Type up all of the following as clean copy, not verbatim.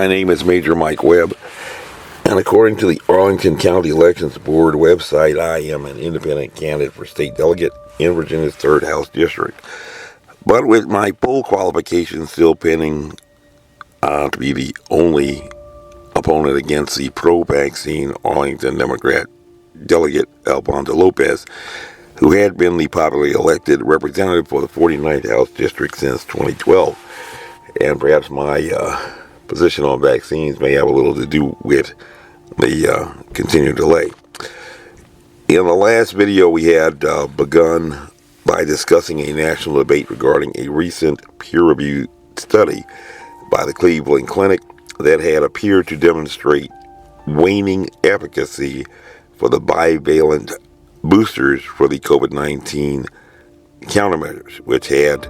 My name is Major Mike Webb, and according to the Arlington County Elections Board website, I am an independent candidate for state delegate in Virginia's 3rd House District. But with my poll qualifications still pending to be the only opponent against the pro-vaccine Arlington Democrat delegate Alfonso Lopez, who had been the popularly elected representative for the 49th House District since 2012. And perhaps my position on vaccines may have a little to do with the continued delay. In the last video, we had begun by discussing a national debate regarding a recent peer-reviewed study by the Cleveland Clinic that had appeared to demonstrate waning efficacy for the bivalent boosters for the COVID-19 countermeasures, which had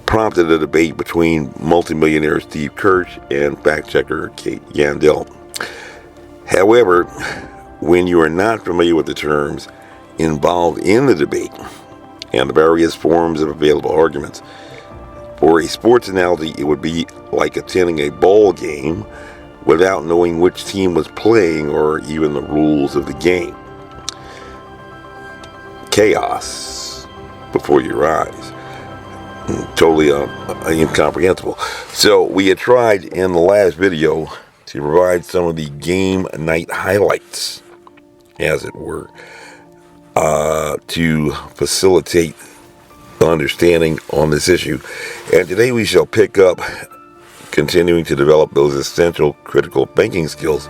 prompted a debate between multimillionaire Steve Kirsch and fact-checker Kate Yandel. However, when you are not familiar with the terms involved in the debate and the various forms of available arguments, for a sports analogy, it would be like attending a ball game without knowing which team was playing or even the rules of the game. Chaos before your eyes. Totally incomprehensible. So we had tried in the last video to provide some of the game night highlights, as it were, to facilitate understanding on this issue. And today we shall pick up continuing to develop those essential critical thinking skills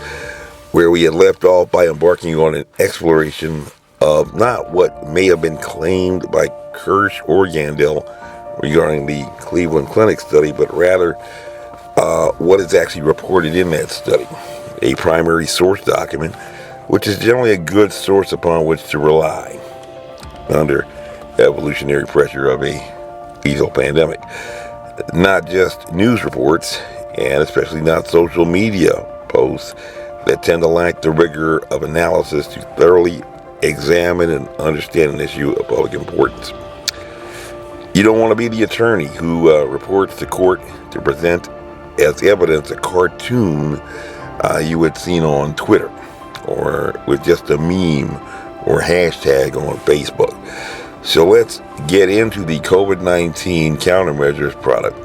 where we had left off by embarking on an exploration of not what may have been claimed by Kirsch or Yandel regarding the Cleveland Clinic study, but rather what is actually reported in that study, a primary source document, which is generally a good source upon which to rely under evolutionary pressure of a lethal pandemic. Not just news reports, and especially not social media posts that tend to lack the rigor of analysis to thoroughly examine and understand an issue of public importance. You don't want to be the attorney who reports to court to present as evidence a cartoon you had seen on Twitter or with just a meme or hashtag on Facebook. So let's get into the COVID-19 countermeasures product.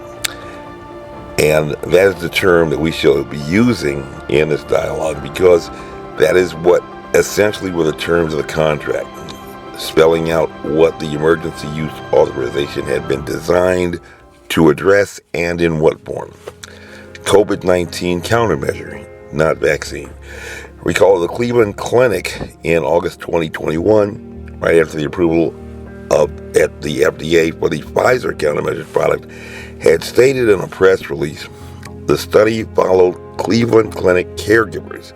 And that is the term that we shall be using in this dialogue because that is what essentially were the terms of the contract, spelling out what the emergency use authorization had been designed to address and in what form. COVID-19 countermeasure, not vaccine. Recall the Cleveland Clinic in August 2021, right after the approval at the FDA for the Pfizer countermeasure product, had stated in a press release, the study followed Cleveland Clinic caregivers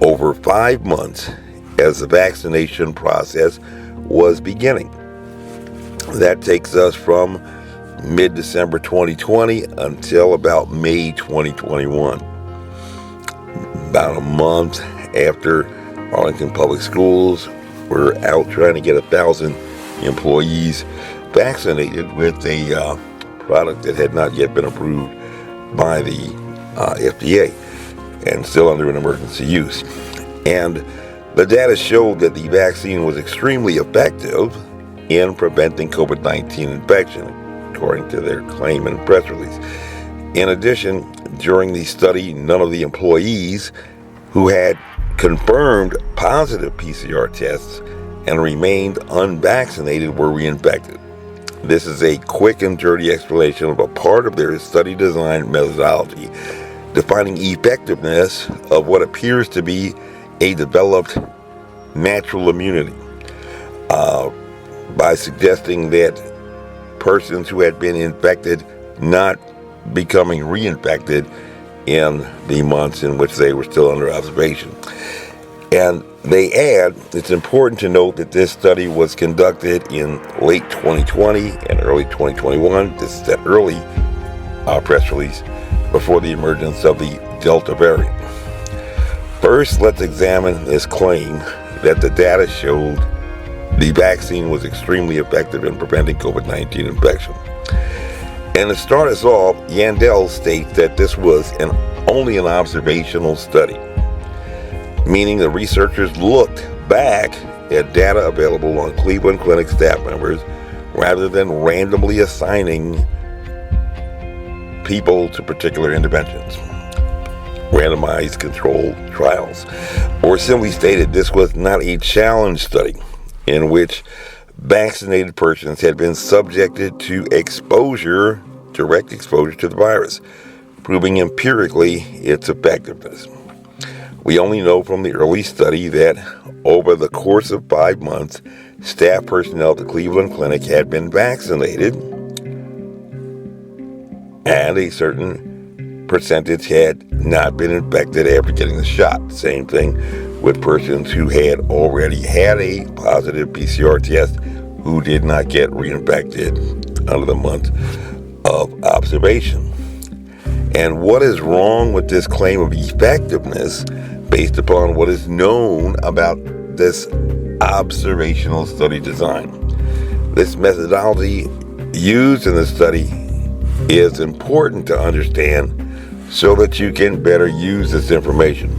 over 5 months as the vaccination process was beginning. That takes us from mid-December 2020 until about May 2021. About a month after Arlington Public Schools were out trying to get 1,000 employees vaccinated with a product that had not yet been approved by the FDA and still under an emergency use. And the data showed that the vaccine was extremely effective in preventing COVID-19 infection, according to their claim and press release. In addition, during the study, none of the employees who had confirmed positive PCR tests and remained unvaccinated were reinfected. This is a quick and dirty explanation of a part of their study design methodology, defining effectiveness of what appears to be a developed natural immunity by suggesting that persons who had been infected not becoming reinfected in the months in which they were still under observation. And they add, it's important to note that this study was conducted in late 2020 and early 2021. This is that early press release before the emergence of the Delta variant. First, let's examine this claim that the data showed the vaccine was extremely effective in preventing COVID-19 infection. And to start us off, Yandel states that this was only an observational study, meaning the researchers looked back at data available on Cleveland Clinic staff members rather than randomly assigning people to particular interventions, randomized controlled trials. Or simply stated, this was not a challenge study in which vaccinated persons had been subjected to direct exposure to the virus, proving empirically its effectiveness. We only know from the early study that over the course of 5 months, staff personnel at the Cleveland Clinic had been vaccinated, and a certain percentage had not been infected after getting the shot. Same thing with persons who had already had a positive PCR test who did not get reinfected under the month of observation. And what is wrong with this claim of effectiveness based upon what is known about this observational study design? This methodology used in the study is important to understand so that you can better use this information.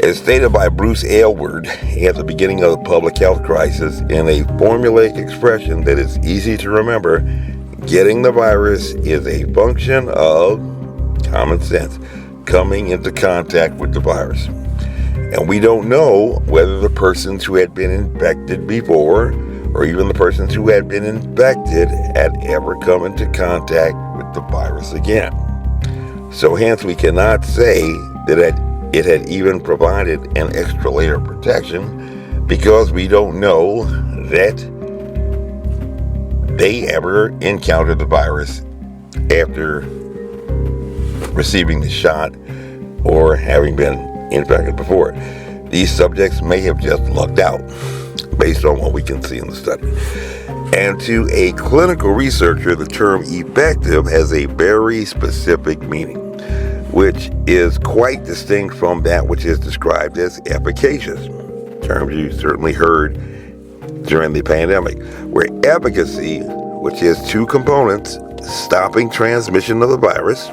As stated by Bruce Aylward at the beginning of the public health crisis in a formulaic expression that is easy to remember, getting the virus is a function of common sense, coming into contact with the virus. And we don't know whether the persons who had been infected before, or even the persons who had been infected, had ever come into contact with the virus again. So hence we cannot say that it had even provided an extra layer of protection, because we don't know that they ever encountered the virus after receiving the shot or having been infected before. These subjects may have just lucked out based on what we can see in the study. And to a clinical researcher, the term effective has a very specific meaning, which is quite distinct from that which is described as efficacious, terms you certainly heard during the pandemic, where efficacy, which is two components, stopping transmission of the virus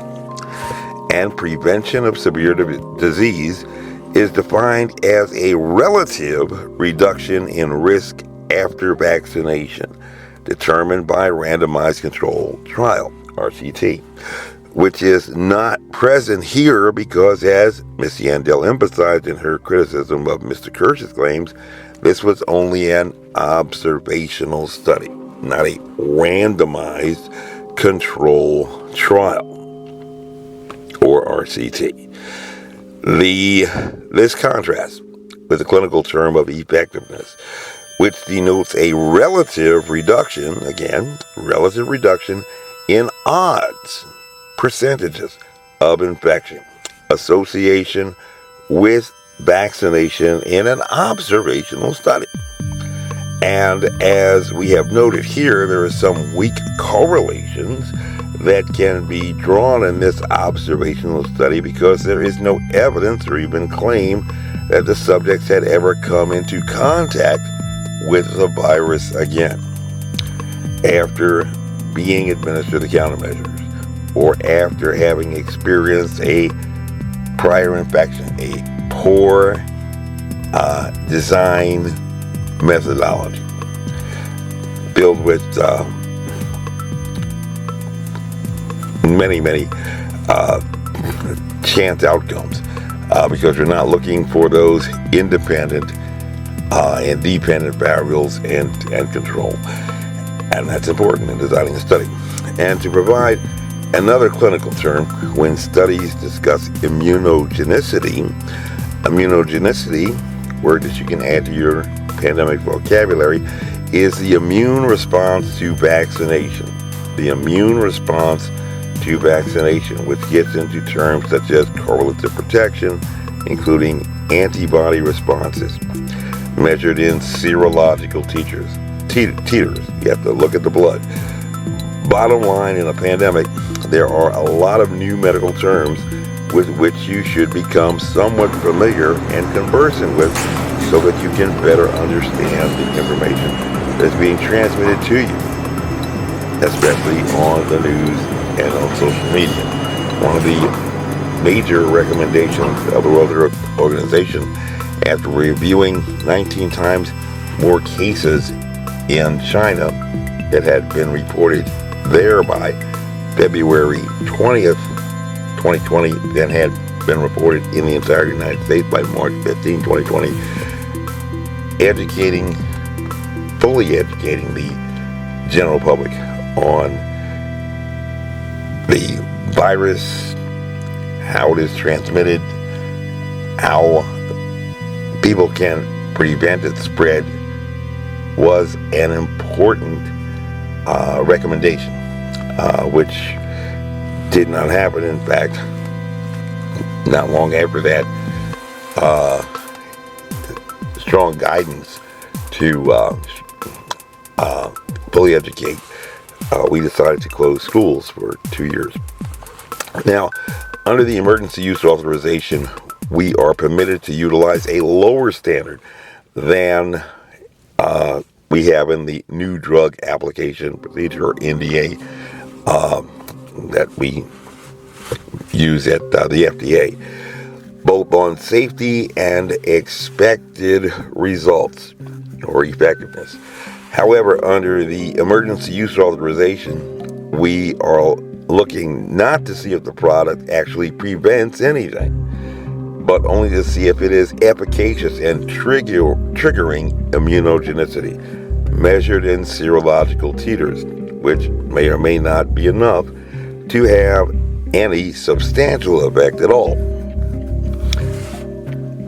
and prevention of severe disease, is defined as a relative reduction in risk after vaccination, determined by randomized controlled trial, RCT, which is not present here because, as Ms. Yandel emphasized in her criticism of Mr. Kirsch's claims, this was only an observational study, not a randomized control trial, or RCT. This contrasts with the clinical term of effectiveness, which denotes a relative reduction, again, relative reduction in odds, percentages of infection, association with vaccination in an observational study. And as we have noted here, there are some weak correlations that can be drawn in this observational study because there is no evidence or even claim that the subjects had ever come into contact with the virus again after being administered the countermeasures or after having experienced a prior infection, a poor design methodology filled with many chance outcomes because you're not looking for those independent and dependent variables and control. And that's important in designing a study. And to provide another clinical term, when studies discuss immunogenicity, word that you can add to your pandemic vocabulary, is the immune response to vaccination. The immune response to vaccination, which gets into terms such as correlative protection, including antibody responses, measured in serological titers. You have to look at the blood. Bottom line, in a pandemic, there are a lot of new medical terms with which you should become somewhat familiar and conversant with so that you can better understand the information that's being transmitted to you. especially on the news and on social media. One of the major recommendations of the World Health Organization, after reviewing 19 times more cases in China that had been reported there by February 20th, 2020, than had been reported in the entire United States by March 15, 2020, fully educating the general public on the virus, how it is transmitted, how people can prevent its spread, was an important recommendation, which did not happen. In fact, not long after that, strong guidance to fully educate, we decided to close schools for 2 years. Now, under the emergency use authorization, we are permitted to utilize a lower standard than we have in the new drug application procedure, or NDA, that we use at the FDA, both on safety and expected results or effectiveness. However, under the emergency use authorization, we are looking not to see if the product actually prevents anything, but only to see if it is efficacious and triggering immunogenicity, measured in serological titers, which may or may not be enough to have any substantial effect at all.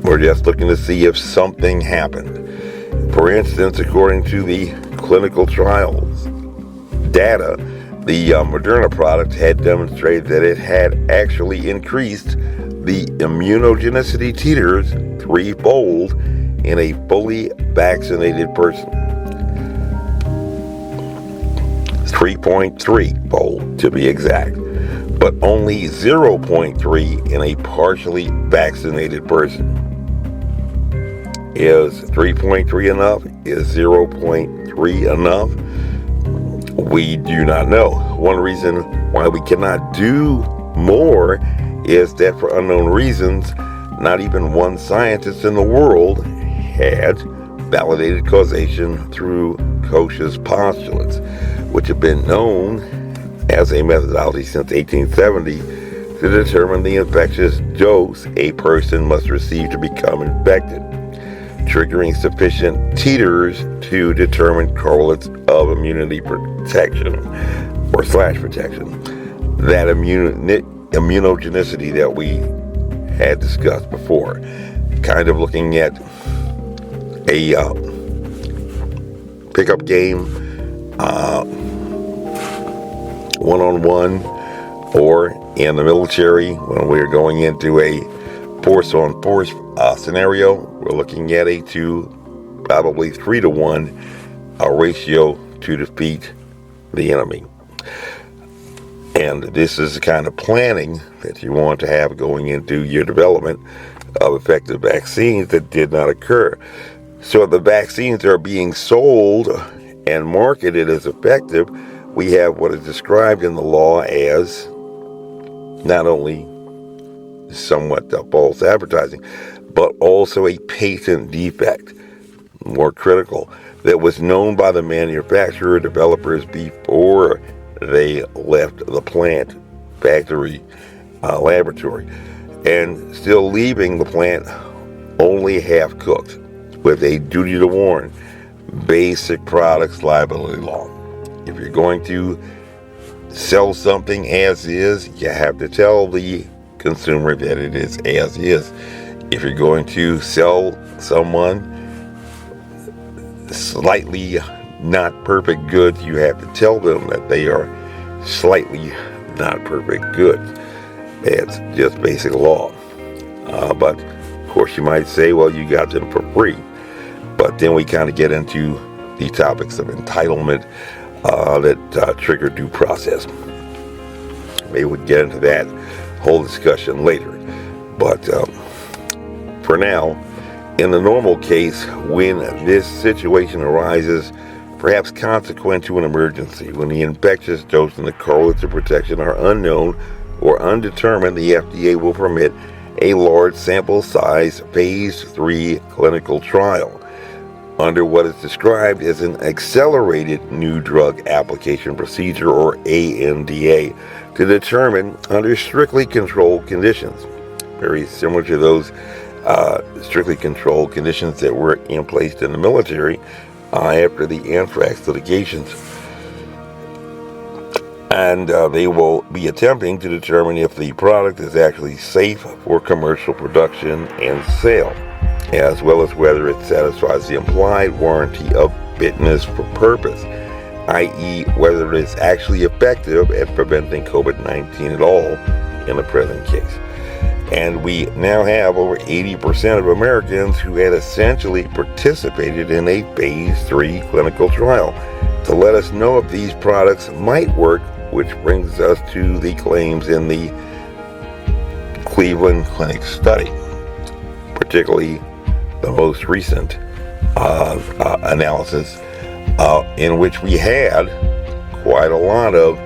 We're just looking to see if something happened. For instance, according to the clinical trials data, the Moderna product had demonstrated that it had actually increased the immunogenicity titers 3-fold in a fully vaccinated person. 3.3-fold to be exact, but only 0.3 in a partially vaccinated person. Is 3.3 enough? Is 0.3 enough? We do not know. One reason why we cannot do more is that, for unknown reasons, not even one scientist in the world had validated causation through Koch's postulates, which have been known as a methodology since 1870 to determine the infectious dose a person must receive to become infected, triggering sufficient titers to determine correlates of immunity protection or /protection. That immunogenicity that we had discussed before, kind of looking at a pickup game, one-on-one, or in the military when we're going into a force-on-force scenario. We're looking at a probably 3-to-1 ratio to defeat the enemy. And this is the kind of planning that you want to have going into your development of effective vaccines that did not occur. So the vaccines are being sold and marketed as effective. We have what is described in the law as not only somewhat false advertising, but also a patent defect, more critical, that was known by the manufacturer developers before they left the plant, factory, laboratory, and still leaving the plant only half cooked, with a duty to warn, basic products liability law. If you're going to sell something as is, you have to tell the consumer that it is as is. If you're going to sell someone slightly not perfect goods, you have to tell them that they are slightly not perfect goods. It's just basic law. But of course you might say, well, you got them for free. But then we kind of get into the topics of entitlement that trigger due process. Maybe we'll get into that whole discussion later. But for now, in the normal case, when this situation arises perhaps consequent to an emergency. When the infectious dose and the correlates of protection are unknown or undetermined, the FDA will permit a large sample size phase 3 clinical trial under what is described as an accelerated new drug application procedure, or ANDA, to determine under strictly controlled conditions, very similar to those strictly controlled conditions that were in place in the military after the anthrax litigations. And they will be attempting to determine if the product is actually safe for commercial production and sale, as well as whether it satisfies the implied warranty of fitness for purpose, i.e. whether it is actually effective at preventing COVID-19 at all in the present case. And we now have over 80% of Americans who had essentially participated in a phase 3 clinical trial to let us know if these products might work, which brings us to the claims in the Cleveland Clinic study, particularly the most recent analysis, in which we had quite a lot of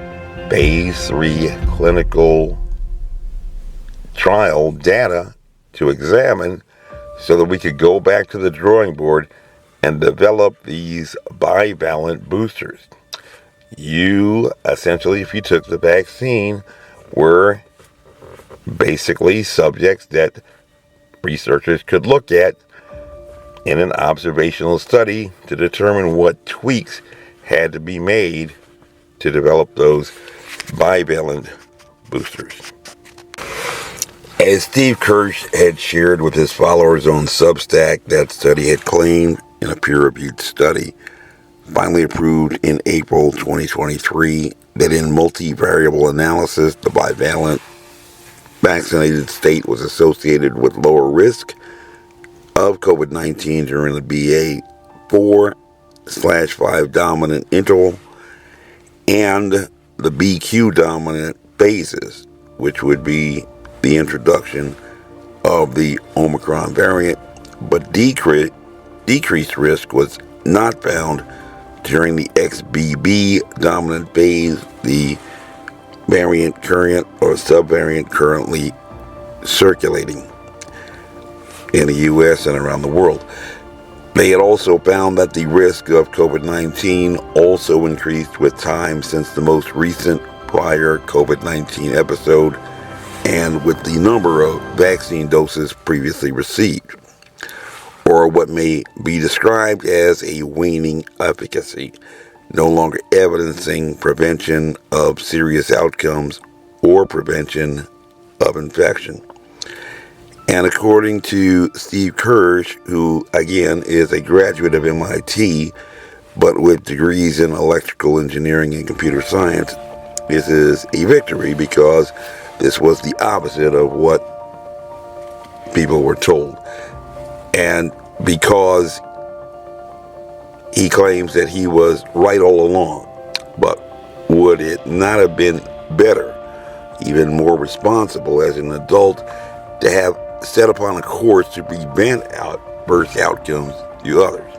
phase 3 clinical trial data to examine so that we could go back to the drawing board and develop these bivalent boosters. You, essentially, if you took the vaccine, were basically subjects that researchers could look at in an observational study to determine what tweaks had to be made to develop those bivalent boosters. As Steve Kirsch had shared with his followers on Substack, that study had claimed in a peer-reviewed study, finally approved in April 2023, that in multivariable analysis, the bivalent vaccinated state was associated with lower risk of COVID-19 during the BA4/5 dominant interval and the BQ dominant phases, which would be the introduction of the Omicron variant, but decreased risk was not found during the XBB dominant phase, the variant current or subvariant currently circulating in the U.S. and around the world. They had also found that the risk of COVID-19 also increased with time since the most recent prior COVID-19 episode and with the number of vaccine doses previously received, or what may be described as a waning efficacy, no longer evidencing prevention of serious outcomes or prevention of infection. And according to Steve Kirsch, who again is a graduate of MIT, but with degrees in electrical engineering and computer science, this is a victory because this was the opposite of what people were told. And because he claims that he was right all along, but would it not have been better, even more responsible as an adult, to have set upon a course to prevent adverse outcomes to others,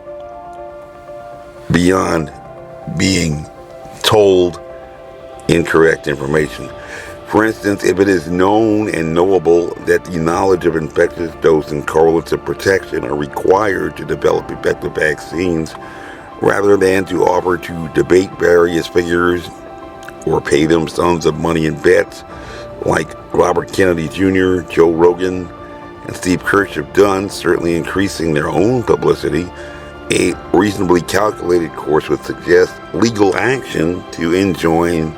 beyond being told incorrect information? For instance, if it is known and knowable that the knowledge of infectious dose and correlates of protection are required to develop effective vaccines, rather than to offer to debate various figures or pay them sums of money in bets, like Robert Kennedy Jr., Joe Rogan, and Steve Kirsch have done, certainly increasing their own publicity, a reasonably calculated course would suggest legal action to enjoin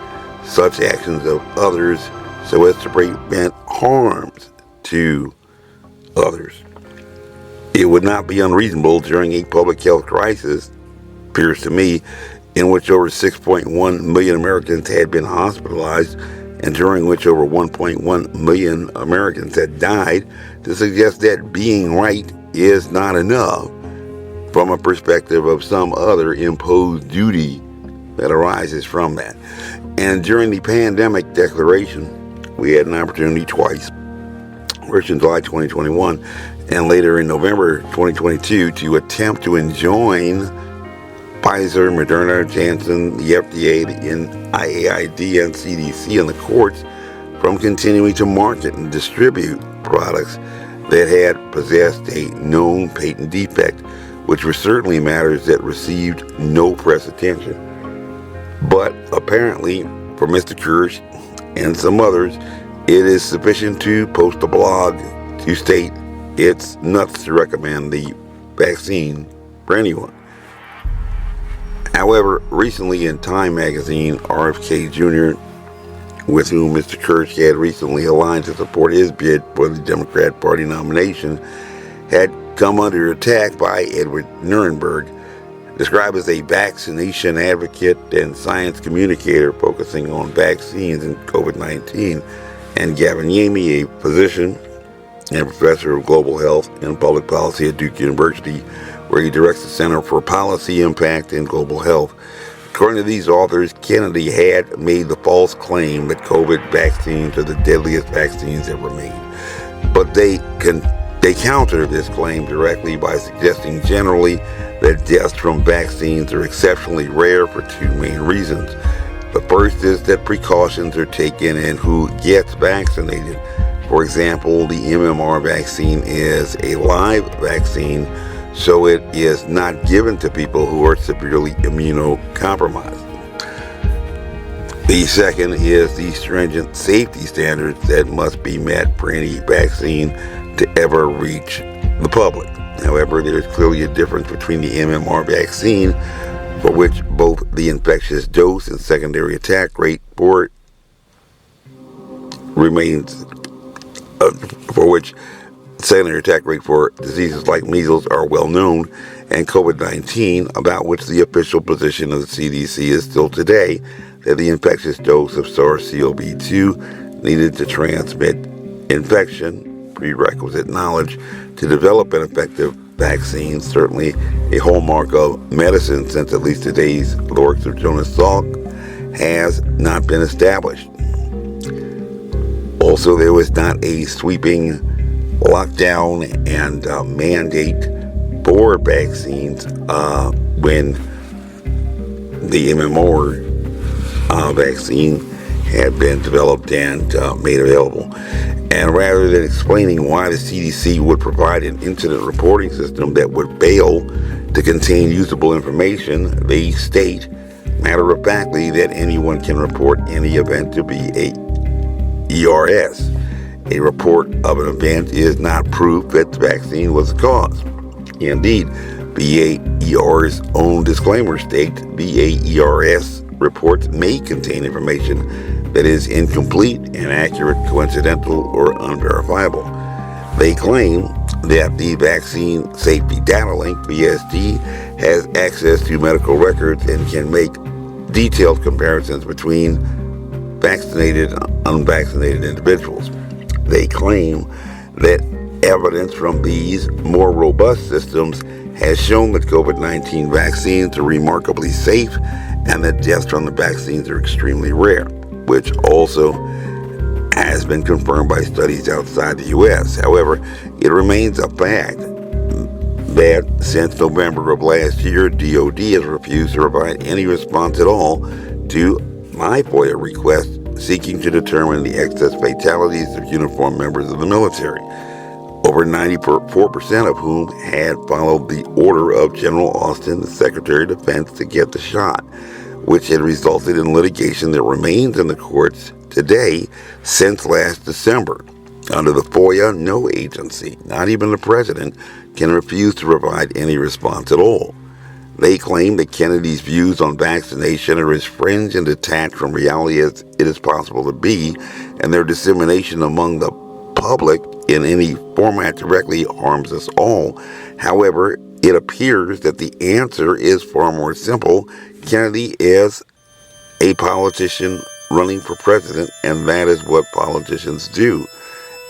such actions of others so as to prevent harms to others. It would not be unreasonable during a public health crisis, appears to me, in which over 6.1 million Americans had been hospitalized and during which over 1.1 million Americans had died, to suggest that being right is not enough from a perspective of some other imposed duty that arises from that. And during the pandemic declaration, we had an opportunity twice, first in July 2021 and later in November 2022, to attempt to enjoin Pfizer, Moderna, Janssen, the FDA, the NIAID, and CDC, and the courts from continuing to market and distribute products that had possessed a known patent defect, which were certainly matters that received no press attention. But apparently, for Mr. Kirsch and some others, it is sufficient to post a blog to state it's nuts to recommend the vaccine for anyone. However, recently in Time magazine, RFK Jr., with whom Mr. Kirsch had recently aligned to support his bid for the Democrat Party nomination, had come under attack by Edward Nirenberg, described as a vaccination advocate and science communicator focusing on vaccines and COVID-19, and Gavin Yamey, a physician and professor of global health and public policy at Duke University, where he directs the Center for Policy Impact and Global Health. According to these authors, Kennedy had made the false claim that COVID vaccines are the deadliest vaccines ever made. But they counter this claim directly by suggesting generally that deaths from vaccines are exceptionally rare for two main reasons. The first is that precautions are taken in who gets vaccinated. For example, the MMR vaccine is a live vaccine, so it is not given to people who are severely immunocompromised. The second is the stringent safety standards that must be met for any vaccine to ever reach the public. However, there is clearly a difference between the MMR vaccine, for which both the infectious dose and secondary attack rate for diseases like measles are well known, and COVID-19, about which the official position of the CDC is still today that the infectious dose of SARS-CoV-2 needed to transmit infection, prerequisite knowledge to develop an effective vaccine, certainly a hallmark of medicine since at least today's the works of Jonas Salk, has not been established. Also, there was not a sweeping lockdown and mandate for vaccines when the MMR vaccine had been developed and made available. And rather than explaining why the CDC would provide an incident reporting system that would fail to contain usable information, they state matter-of-factly that anyone can report any event to be a ERS. A report of an event is not proof that the vaccine was the cause. Indeed, VAER's own disclaimer states VAERS reports may contain information that is incomplete, inaccurate, coincidental, or unverifiable. They claim that the Vaccine Safety Data Link, VSD, has access to medical records and can make detailed comparisons between vaccinated and unvaccinated individuals. They claim that evidence from these more robust systems has shown that COVID-19 vaccines are remarkably safe and that deaths from the vaccines are extremely rare, which also has been confirmed by studies outside the U.S. However, it remains a fact that since November of last year, DOD has refused to provide any response at all to my FOIA request seeking to determine the excess fatalities of uniformed members of the military, over 94% of whom had followed the order of General Austin, the Secretary of Defense, to get the shot, which had resulted in litigation that remains in the courts today since last December. Under the FOIA, no agency, not even the president, can refuse to provide any response at all. They claim that Kennedy's views on vaccination are as fringe and detached from reality as it is possible to be, and their dissemination among the public in any format directly harms us all. However, it appears that the answer is far more simple. Kennedy is a politician running for president, and that is what politicians do.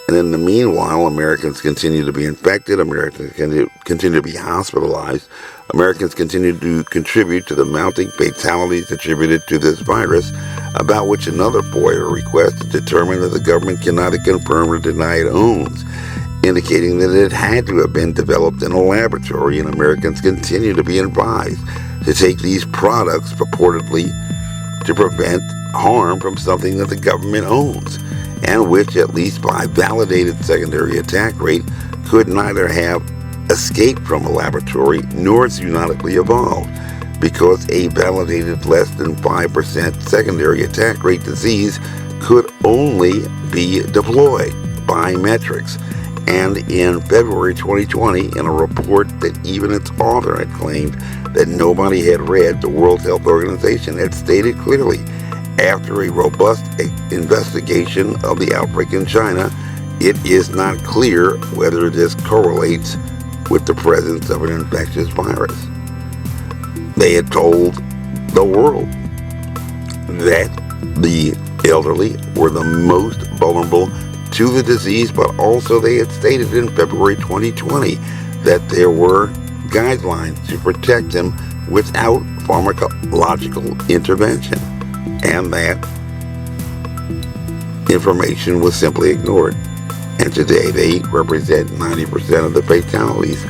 And in the meanwhile, Americans continue to be infected, Americans continue to be hospitalized, Americans continue to contribute to the mounting fatalities attributed to this virus, about which another FOIA request is determined that the government cannot confirm or deny it owns, indicating that it had to have been developed in a laboratory, and Americans continue to be advised to take these products purportedly to prevent harm from something that the government owns, and which, at least by validated secondary attack rate, could neither have escaped from a laboratory nor zoonotically evolved, because a validated less than 5% secondary attack rate disease could only be deployed by metrics. And in February 2020, in a report that even its author had claimed that nobody had read, the World Health Organization had stated clearly, after a robust investigation of the outbreak in China, it is not clear whether this correlates with the presence of an infectious virus. They had told the world that the elderly were the most vulnerable to the disease, but also they had stated in February 2020 that there were guidelines to protect them without pharmacological intervention, and that information was simply ignored. And today they represent 90% of the fatalities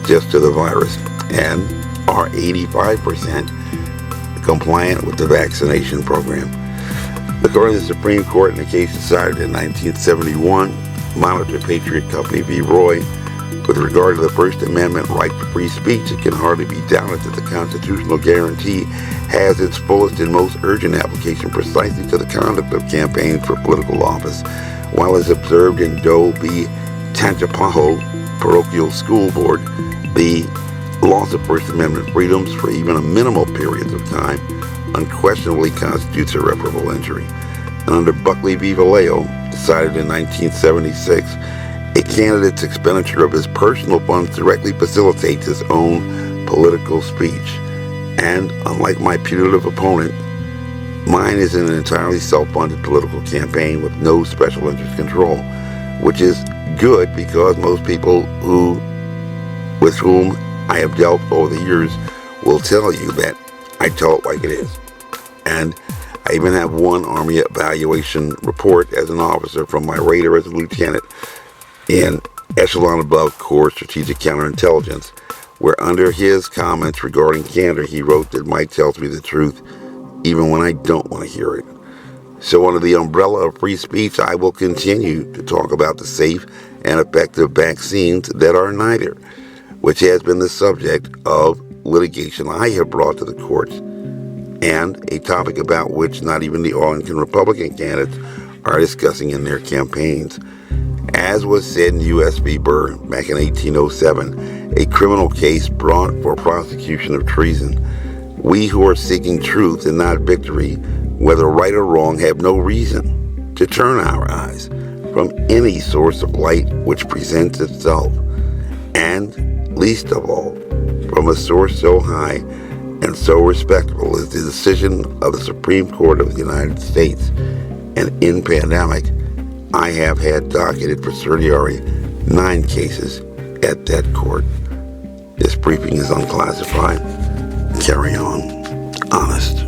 just to the virus, and are 85% compliant with the vaccination program. According to the Supreme Court, in a case decided in 1971, Monitor Patriot Company v. Roy, with regard to the First Amendment right to free speech, it can hardly be doubted that the constitutional guarantee has its fullest and most urgent application precisely to the conduct of campaigns for political office, while as observed in Doe v. Tangipahoa Parochial School Board, the loss of First Amendment freedoms for even a minimal period of time unquestionably constitutes irreparable injury. And under Buckley v. Vallejo, decided in 1976, a candidate's expenditure of his personal funds directly facilitates his own political speech. And unlike my putative opponent, mine is an entirely self-funded political campaign with no special interest control, which is good because most people with whom I have dealt over the years will tell you that I tell it like it is. And I even have one Army evaluation report as an officer from my radar as a lieutenant in Echelon Above Corps Strategic Counterintelligence, where under his comments regarding candor, he wrote that Mike tells me the truth even when I don't want to hear it. So under the umbrella of free speech, I will continue to talk about the safe and effective vaccines that are neither, which has been the subject of litigation I have brought to the courts, and a topic about which not even the Arlington Republican candidates are discussing in their campaigns. As was said in U.S. v. Burr back in 1807, a criminal case brought for prosecution of treason, we who are seeking truth and not victory, whether right or wrong, have no reason to turn our eyes from any source of light which presents itself, and least of all, from a source so high and so respectable as the decision of the Supreme Court of the United States. And in pandemic, I have had docketed for certiorari 9 cases at that court. This briefing is unclassified. Carry on. Honest.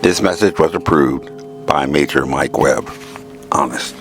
This message was approved by Major Mike Webb. Honest.